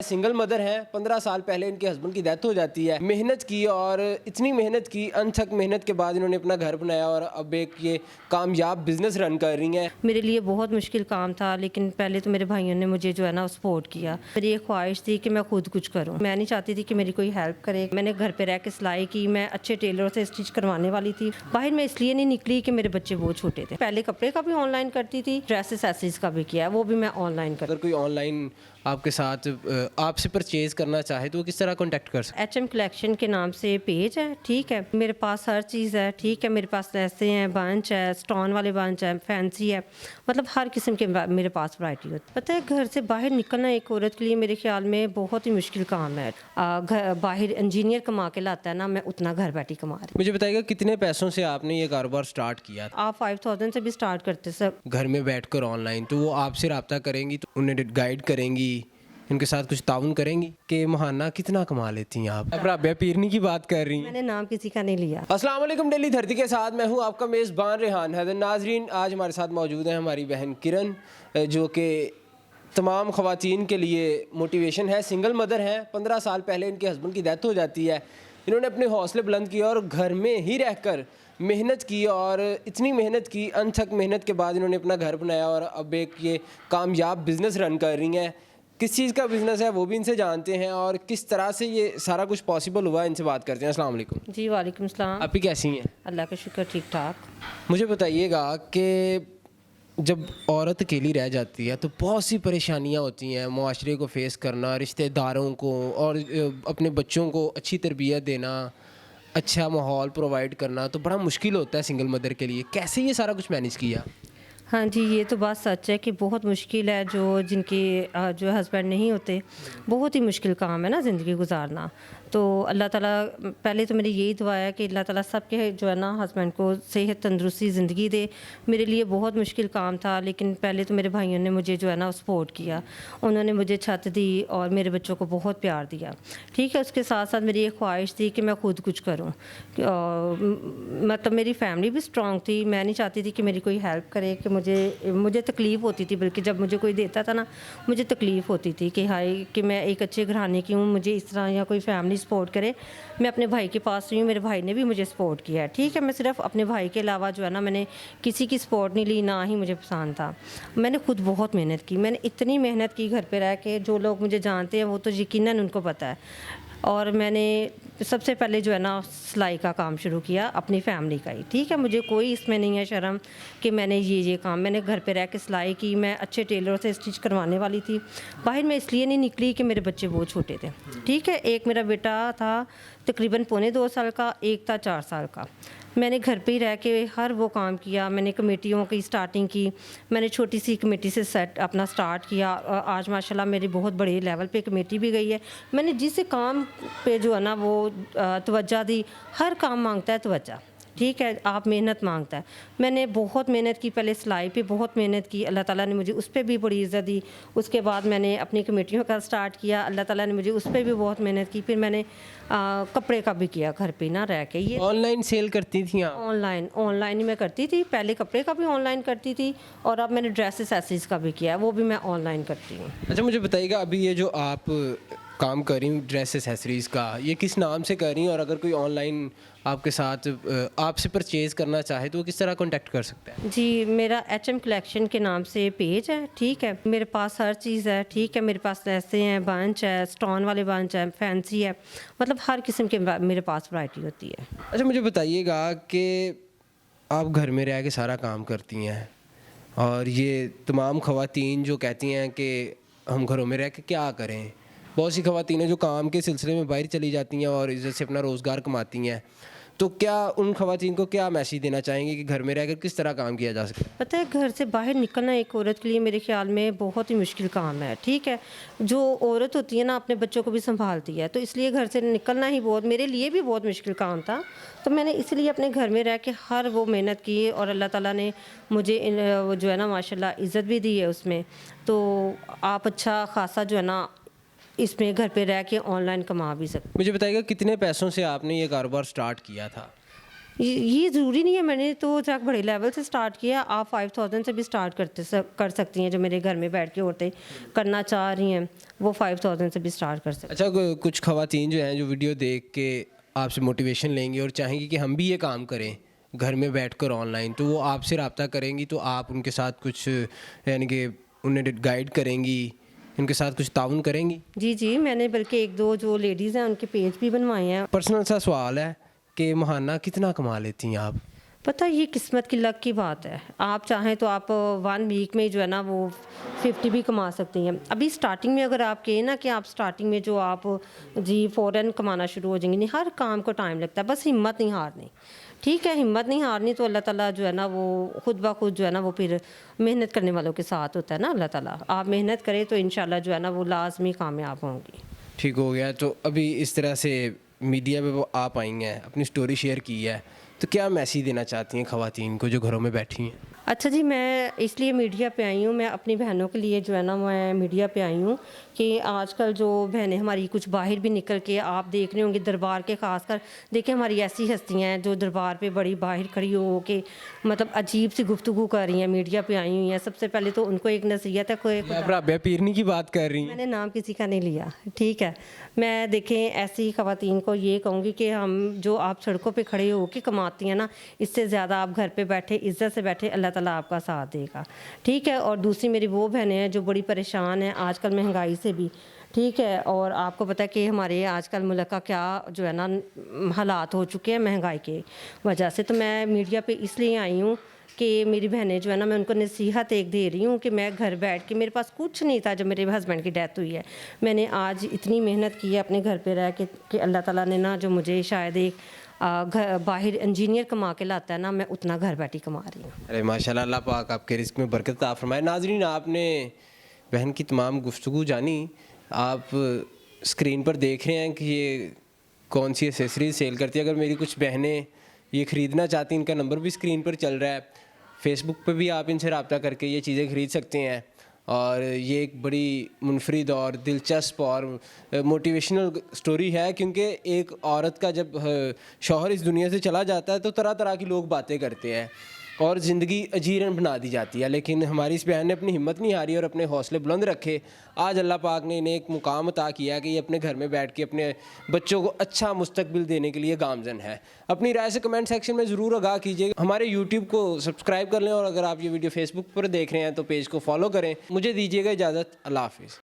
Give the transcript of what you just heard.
Single mother हैं। 15 साल पहले इनके हस्बैंड की डेथ हो जाती है। मेहनत की और इतनी मेहनत की, अनथक मेहनत के बाद इन्होंने अपना घर बनाया और अब एक ये कामयाब बिजनेस रन कर रही हैं। मेरे लिए बहुत मुश्किल काम था, लेकिन पहले तो मेरे भाइयों ने मुझे जो है ना सपोर्ट किया। मेरी एक ख्वाहिश थी कि मैं खुद कुछ करूं। मैं नहीं चाहती थी कि मेरी कोई हेल्प करे। मैंने घर पे रह के सिलाई की। मैं अच्छे टेलर से स्टिच करवाने वाली थी। बाहर मैं इसलिए नहीं निकली कि मेरे बच्चे बहुत छोटे थे। पहले कपड़े का भी ऑनलाइन करती थी, ड्रेस एक्सेसरीज का भी किया, वो भी मैं ऑनलाइन करती। अगर कोई ऑनलाइन आपके साथ आपसे परचेज करना चाहे तो वो किस तरह कॉन्टैक्ट कर सकते HM कलेक्शन के नाम से पेज है, ठीक है। मेरे पास हर चीज़ है, ठीक है। मेरे पास ऐसे हैं, बंच है, स्टोन वाले बंच है, फैंसी है, मतलब हर किस्म के मेरे पास वैरायटी होती है। पता है, घर से बाहर निकलना एक औरत के लिए मेरे ख्याल में बहुत ही मुश्किल काम है। बाहर इंजीनियर कमा के लाता है ना, मैं उतना घर बैठी कमा रही। मुझे बताइएगा कितने पैसों से आपने ये कारोबार स्टार्ट किया था? आप 5000 से भी स्टार्ट करते सब। घर में बैठकर ऑनलाइन तो वो आपसे रब्ता करेंगी, तो उन्हें गाइड करेंगी, इनके साथ कुछ ताउन करेंगी कि महाना कितना कमा लेती हैं आप? राबिया पीरनी की बात कर रही हैं। मैंने नाम किसी का नहीं लिया। अस्सलाम वालेकुम। डेली धरती के साथ मैं हूं आपका मेज़बान रेहान हैदर। नाजरीन, आज हमारे साथ मौजूद है हमारी बहन किरण, जो कि तमाम ख़वातीन के लिए मोटिवेशन है। सिंगल मदर हैं। 15 साल पहले इनके हस्बैंड की डेथ हो जाती है। इन्होंने अपने हौसले बुलंद किए और घर में ही रहकर मेहनत की और इतनी मेहनत की, अनथक मेहनत के बाद इन्होंने अपना घर बनाया और अब एक ये कामयाब बिज़नेस रन कर रही हैं। किस चीज़ का बिज़नेस है वो भी इनसे जानते हैं और किस तरह से ये सारा कुछ पॉसिबल हुआ, इनसे बात करते हैं। अस्सलाम वालेकुम जी वालेकुम सलाम। आप ही कैसी हैं? अल्लाह का शुक्र, ठीक ठाक। मुझे बताइएगा कि जब औरत अकेली रह जाती है तो बहुत सी परेशानियां होती हैं। मुआशरे को फेस करना, रिश्तेदारों को और अपने बच्चों को अच्छी तरबियत देना, अच्छा माहौल प्रोवाइड करना तो बड़ा मुश्किल होता है सिंगल मदर के लिए। कैसे ये सारा कुछ मैनेज किया? हाँ जी, ये तो बात सच है कि बहुत मुश्किल है। जिनके जो हस्बैंड नहीं होते, बहुत ही मुश्किल काम है ना ज़िंदगी गुजारना। तो अल्लाह ताला, पहले तो मेरी यही दुआ है कि अल्लाह ताला सबके जो है ना हस्बैंड को सेहत तंदुरुस्ती ज़िंदगी दे। मेरे लिए बहुत मुश्किल काम था, लेकिन पहले तो मेरे भाइयों ने मुझे जो है ना सपोर्ट किया। उन्होंने मुझे छत दी और मेरे बच्चों को बहुत प्यार दिया, ठीक है। उसके साथ साथ मेरी एक ख्वाहिश थी कि मैं खुद कुछ करूँ। मतलब मेरी फैमिली भी स्ट्रॉन्ग थी। मैं नहीं चाहती थी कि मेरी कोई हेल्प करे, कि मुझे तकलीफ़ होती थी, बल्कि जब मुझे कोई देता था ना, मुझे तकलीफ़ होती थी कि हाय, कि मैं एक अच्छे घराने की हूँ, मुझे इस तरह या कोई फैमिली सपोर्ट करे। मैं अपने भाई के पास रही हूँ, मेरे भाई ने भी मुझे सपोर्ट किया है, ठीक है। मैं सिर्फ अपने भाई के अलावा जो है ना, मैंने किसी की सपोर्ट नहीं ली, ना ही मुझे पसंद था। मैंने खुद बहुत मेहनत की। मैंने इतनी मेहनत की घर पे रह के, जो लोग मुझे जानते हैं वो तो यकीनन उनको पता है। और मैंने सबसे पहले जो है ना सिलाई का काम शुरू किया, अपनी फैमिली का ही, ठीक है। मुझे कोई इसमें नहीं है शर्म कि मैंने ये काम, मैंने घर पे रह के सिलाई की। मैं अच्छे टेलर से स्टिच करवाने वाली थी। बाहर मैं इसलिए नहीं निकली कि मेरे बच्चे बहुत छोटे थे, ठीक है। एक मेरा बेटा था तकरीबन पौने 2 साल का, एक था 4 साल का। मैंने घर पे ही रह के हर वो काम किया। मैंने कमेटियों की स्टार्टिंग की। मैंने छोटी सी कमेटी से सेट अपना स्टार्ट किया। आज माशाल्लाह मेरी बहुत बड़े लेवल पे कमेटी भी गई है। मैंने जिस काम पे जो है ना वो तवज्जो दी। हर काम मांगता है तवज्जो, ठीक है। आप मेहनत मांगता है। मैंने बहुत मेहनत की। पहले सिलाई पे बहुत मेहनत की, अल्लाह ताला ने मुझे उस पर भी बड़ी इज़्ज़त दी। उसके बाद मैंने अपनी कमेटियों का स्टार्ट किया, अल्लाह ताला ने मुझे उस पर भी बहुत मेहनत की। फिर मैंने कपड़े का भी किया, घर पे ना रह के। ये ऑनलाइन सेल करती थी आप? ऑनलाइन ही मैं करती थी। पहले कपड़े का भी ऑनलाइन करती थी और अब मैंने ड्रेस एक्सेसरीज का भी किया है, वो भी मैं ऑनलाइन करती हूँ। अच्छा, मुझे बताइएगा अभी ये जो आप काम कर रही हूँ ड्रेस एसेसरीज़ का, ये किस नाम से कर रही हैं? और अगर कोई ऑनलाइन आपके साथ आपसे परचेज़ करना चाहे तो वो किस तरह कॉन्टैक्ट कर सकता है? जी, मेरा HM कलेक्शन के नाम से पेज है, ठीक है। मेरे पास हर चीज़ है, ठीक है। मेरे पास ऐसे हैं, बंच है, स्टोन वाले बंच है, फैंसी है, मतलब हर किस्म के मेरे पास वैरायटी होती है। अच्छा, मुझे बताइएगा कि आप घर में रह के सारा काम करती हैं और ये तमाम ख़वातीन जो कहती हैं कि हम घरों में रह के क्या करें, बहुत सी ख़वातीन हैं जो काम के सिलसिले में बाहर चली जाती हैं और इज़्ज़त से अपना रोज़गार कमाती हैं। तो क्या उन ख़वातीन को क्या मैसेज देना चाहेंगे कि घर में रहकर किस तरह काम किया जा सकता है? पता है, घर से बाहर निकलना एक औरत के लिए मेरे ख्याल में बहुत ही मुश्किल काम है, ठीक है। जो औरत होती है ना, अपने बच्चों को भी संभालती है, तो इसलिए घर से निकलना ही बहुत, मेरे लिए भी बहुत मुश्किल काम था। तो मैंने इसलिए अपने घर में रह के हर वो मेहनत की और अल्लाह ताला ने मुझे वो जो है ना माशाल्लाह इज़्ज़त भी दी है उसमें। तो आप अच्छा खासा जो है ना इसमें घर पे रह के ऑनलाइन कमा भी सकते। मुझे बताइएगा कितने पैसों से आपने ये कारोबार स्टार्ट किया था? ये ज़रूरी नहीं है, मैंने तो जाक बड़े लेवल से स्टार्ट किया। आप 5000 से भी स्टार्ट कर सकती हैं। जो मेरे घर में बैठ के औरतें करना चाह रही हैं वो 5000 से भी स्टार्ट कर सकती अच्छा, कुछ खवातीन जो हैं जो वीडियो देख के आपसे मोटिवेशन लेंगी और चाहेंगी कि हम भी ये काम करें घर में बैठकर ऑनलाइन, तो वो आपसे रब्ता करेंगी, तो आप उनके साथ कुछ यानी कि उन्हें गाइड करेंगी, उनके साथ कुछ ताउन करेंगी? हैं। जी, मैंने बल्कि 1-2 जो लेडीज़ हैं उनके पेज भी बनवाए हैं। पर्सनल सा सवाल है कि महाना कितना कमा लेती हैं आप? पता है, ये किस्मत की लक की बात है। आप चाहें तो आप 1 वीक में जो है ना वो 50 भी कमा सकती हैं। अभी स्टार्टिंग में अगर आप कहें ना कि आप स्टार्टिंग में जो आप जी फ़ौरन कमाना शुरू हो जाएंगे, नहीं, हर काम को टाइम लगता है, बस हिम्मत नहीं हारनी। ठीक है, हिम्मत नहीं हारनी तो अल्लाह ताला जो है ना वो खुद ब खुद जो है ना वो फिर मेहनत करने वालों के साथ होता है ना अल्लाह ताला। आप मेहनत करें तो इंशाल्लाह जो है ना वो लाजमी कामयाब होंगी। ठीक हो गया। तो अभी इस तरह से मीडिया पे वो आप आई हैं, अपनी स्टोरी शेयर की है, तो क्या मैसेज देना चाहती हैं खवातीन को जो घरों में बैठी हैं? अच्छा जी, मैं इसलिए मीडिया पे आई हूँ, मैं अपनी बहनों के लिए जो है ना मैं मीडिया पे आई हूँ कि आजकल जो बहनें हमारी कुछ बाहर भी निकल के आप देख रहे होंगे दरबार के, खासकर देखिए हमारी ऐसी हस्तियाँ हैं जो दरबार पे बड़ी बाहर खड़ी हो के मतलब अजीब सी गुफ्तगू कर रही हैं, मीडिया पे आई हुई हैं। सबसे पहले तो उनको एक नसीहत है, कोई आप राबिया पीरनी की बात कर रही हैं? मैंने नाम किसी का नहीं लिया, ठीक है। मैं देखें ऐसी ख़वातीन को ये कहूँगी कि हम जो आप सड़कों पे खड़े हो के कमाती हैं ना, इससे ज़्यादा आप घर पे बैठे इज़्ज़त से बैठे, अल्लाह ताला आपका साथ देगा, ठीक है। और दूसरी मेरी वो बहनें हैं जो बड़ी परेशान हैं आजकल महंगाई से भी, ठीक है। और आपको पता है कि हमारे आजकल मुल्क का क्या जो है ना हालात हो चुके हैं महंगाई की वजह से। तो मैं मीडिया पे इसलिए आई हूँ कि मेरी बहनें जो है ना मैं उनको नसीहत एक दे रही हूँ कि मैं घर बैठ के, मेरे पास कुछ नहीं था जब मेरे हस्बैंड की डेथ हुई है, मैंने आज इतनी मेहनत की है अपने घर पे रह के कि अल्लाह ताला ने ना जो मुझे शायद एक घर बाहर इंजीनियर कमा के लाता है ना, मैं उतना घर बैठी कमा रही हूँ। अरे माशाल्लाह, अल्लाह पाक आपके रिस्क में बरकत अता फरमाए। नाज़रीन, आपने बहन की तमाम गुफ्तगू जानी। आप स्क्रीन पर देख रहे हैं कि ये कौन सी एसेसरीज सेल करती है। अगर मेरी कुछ बहनें ये ख़रीदना चाहती हैं, इनका नंबर भी स्क्रीन पर चल रहा है। फेसबुक पे भी आप इनसे रब्ता करके ये चीज़ें ख़रीद सकते हैं। और ये एक बड़ी मुनफरिद और दिलचस्प और मोटिवेशनल स्टोरी है, क्योंकि एक औरत का जब शौहर इस दुनिया से चला जाता है तो तरह तरह की लोग बातें करते हैं और ज़िंदगी अजीरन बना दी जाती है। लेकिन हमारी इस बहन ने अपनी हिम्मत नहीं हारी और अपने हौसले बुलंद रखे। आज अल्लाह पाक ने इन्हें एक मुकाम अता किया है कि ये अपने घर में बैठ के अपने बच्चों को अच्छा मुस्तकबिल देने के लिए गामजन है। अपनी राय से कमेंट सेक्शन में ज़रूर आगाह कीजिएगा। हमारे यूट्यूब को सब्सक्राइब कर लें और अगर आप ये वीडियो फेसबुक पर देख रहे हैं तो पेज को फॉलो करें। मुझे दीजिएगा इजाज़त। अल्लाह हाफिज़।